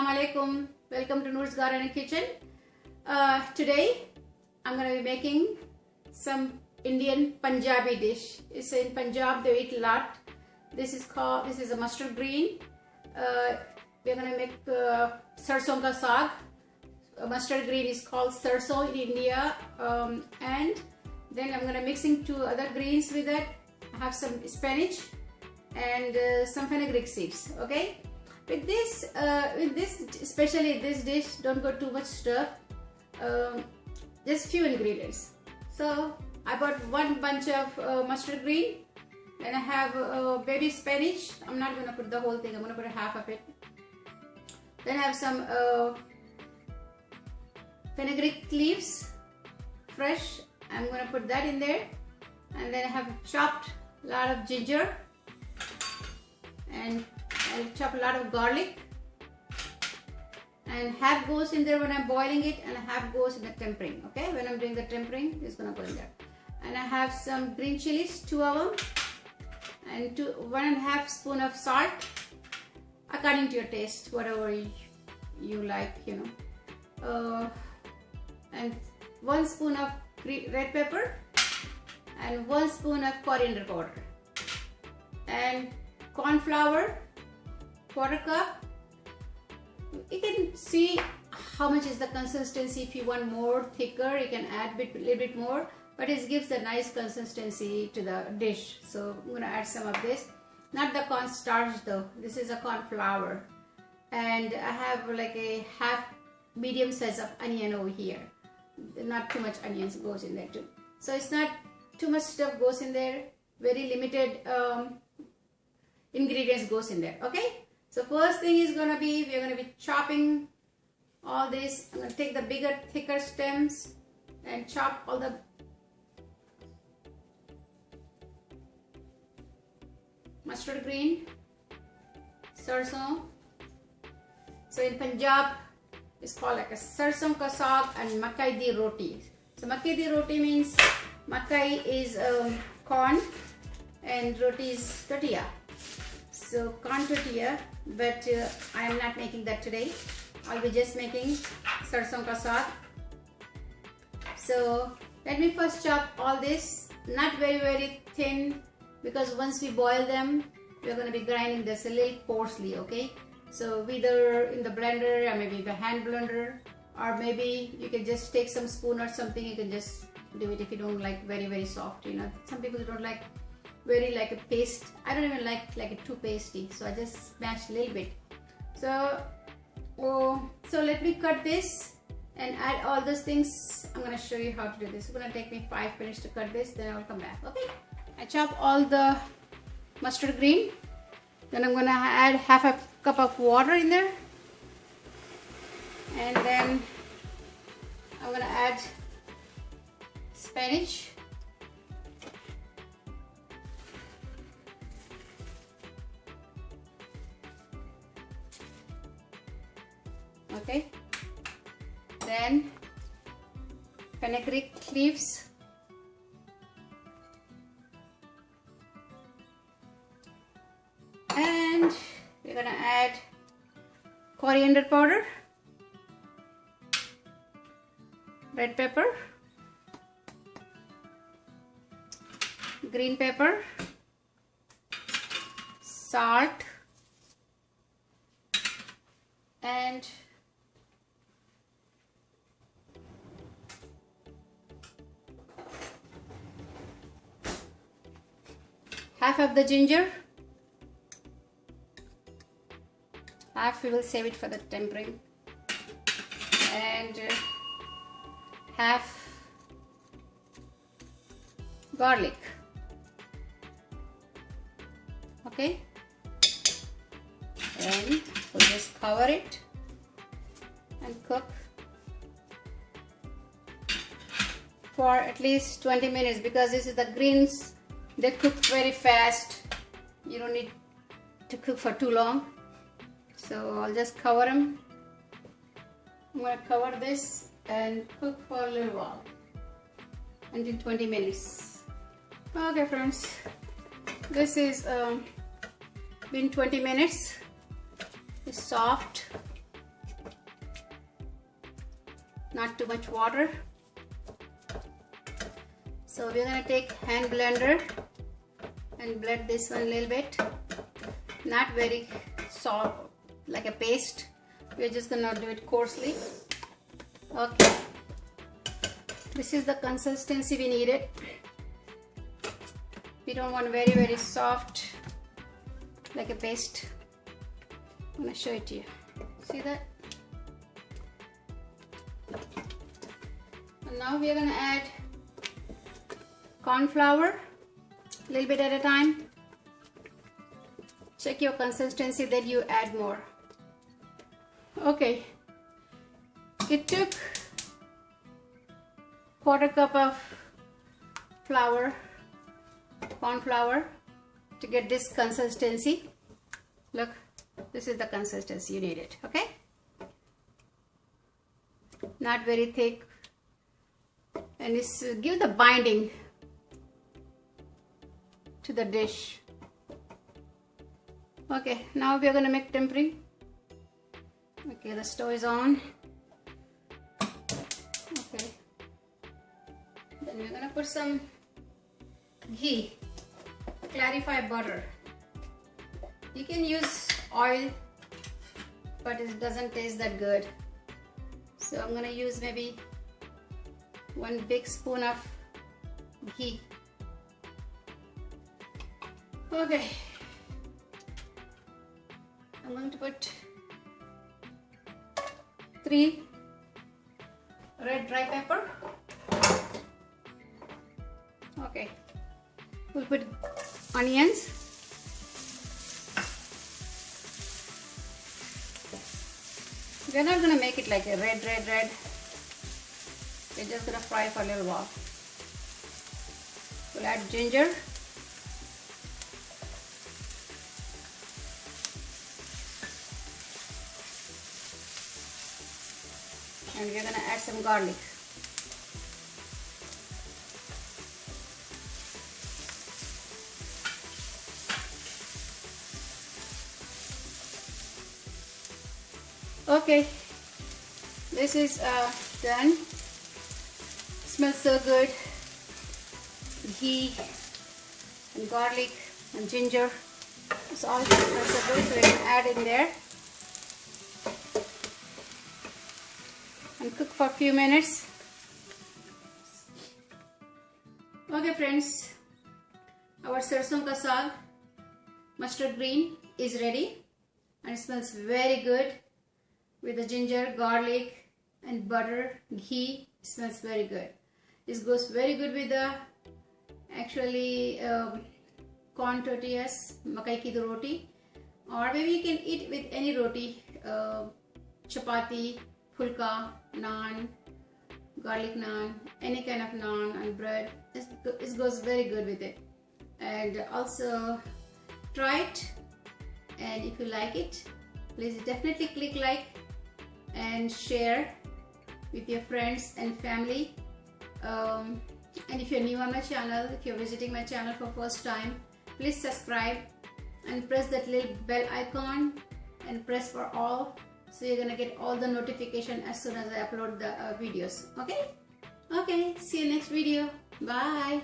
Assalamu alaikum. Welcome to Noor's Garden and Kitchen. Today I'm going to be making some Indian Punjabi dish. It's in Punjab, they eat a lot. This is a mustard green. We're going to make Sarson ka Saag. Mustard green is called Sarson in India. And then I'm going to mixing two other greens with that. I have some spinach and some fenugreek seeds. Okay. With this, especially this dish, don't go too much stuff. Just few ingredients. So I bought one bunch of mustard green, and I have baby spinach. I'm not gonna put the whole thing. I'm gonna put half of it. Then I have some fenugreek leaves, fresh. I'm gonna put that in there, and then I have chopped a lot of ginger, and I'll chop a lot of garlic, and half goes in there when I'm boiling it, and half goes in the tempering. Okay, when I'm doing the tempering, it's gonna go in there. And I have some green chilies, 2 of them, and 1.5 spoon of salt, according to your taste, whatever you like, you know. And 1 spoon of red pepper, and 1 spoon of coriander powder, and corn flour, 1/4 cup. You can see how much is the consistency. If you want more thicker, you can add a little bit more, but it gives a nice consistency to the dish. So I'm going to add some of this, not the corn starch though, this is a corn flour. And I have like a half medium size of onion over here. Not too much onions goes in there too, so it's not too much stuff goes in there. Very limited ingredients goes in there. Okay, so first thing is gonna be, we're gonna be chopping all this. I'm gonna take the bigger, thicker stems and chop all the mustard green, sarson. So in Punjab, it's called like a sarson ka saag and makai di roti. So makai di roti means makai is corn and roti is tortilla. So corn tortilla, but I am not making that today. I'll be just making sarson ka saag. So let me first chop all this, not very thin, because once we boil them, we're going to be grinding this a little coarsely. Okay, so either in the blender or maybe the hand blender, or maybe you can just take some spoon or something. You can just do it if you don't like very soft. You know, some people don't like very like a paste. I don't even like it too pasty, so I just smash a little bit. So let me cut this and add all those things. I'm going to show you how to do this. It's going to take me 5 minutes to cut this, then I will come back. Okay, I chop all the mustard green, then I'm going to add half a cup of water in there, and then I'm going to add spinach, okay, then fenugreek leaves, and we're gonna add coriander powder, red pepper, green pepper, salt, and half of the ginger. Half we will save it for the tempering, and half garlic. Okay, and we'll just cover it and cook for at least 20 minutes, because this is the greens, they cook very fast. You don't need to cook for too long. So I'll just cover them. I'm going to cover this and cook for a little while, until 20 minutes. Okay friends, this is been 20 minutes. It's soft not too much water. So we're gonna take hand blender and blend this one a little bit. Not very soft, like a paste. We're just gonna do it coarsely. Okay. This is the consistency we needed. We don't want very, very soft, like a paste. I'm gonna show it to you. See that? And now we are gonna add corn flour, a little bit at a time. Check your consistency, then you add more. Okay. It took quarter cup of flour, corn flour, to get this consistency. Look, this is the consistency you need it, okay? Not very thick, and it's give the binding to the dish. Okay, now we are going to make tempering. Okay, the stove is on. Okay, then we're going to put some ghee, clarified butter. You can use oil, but it doesn't taste that good. So I'm going to use maybe 1 big spoon of ghee. Okay, I'm going to put 3 red dry pepper. Okay, we'll put onions. We're not going to make it like a red. We're just going to fry for a little while. We'll add ginger. And we're going to add some garlic. Okay, this is done. Smells so good. Ghee and garlic and ginger. It's all smells so good, so we can add in there and cook for a few minutes. Okay friends, our sarson ka saag, mustard green, is ready, and it smells very good with the ginger, garlic and butter, ghee. It smells very good. This goes very good with the actually corn tortillas, makai ki roti, or maybe you can eat with any roti, chapati, pulka, naan, garlic naan, any kind of naan and bread. It goes very good with it. And also try it, and if you like it, please definitely click like and share with your friends and family. And if you're new on my channel, if you're visiting my channel for first time, please subscribe and press that little bell icon and press for all, so you're gonna get all the notification as soon as I upload the videos. Okay, see you next video. Bye.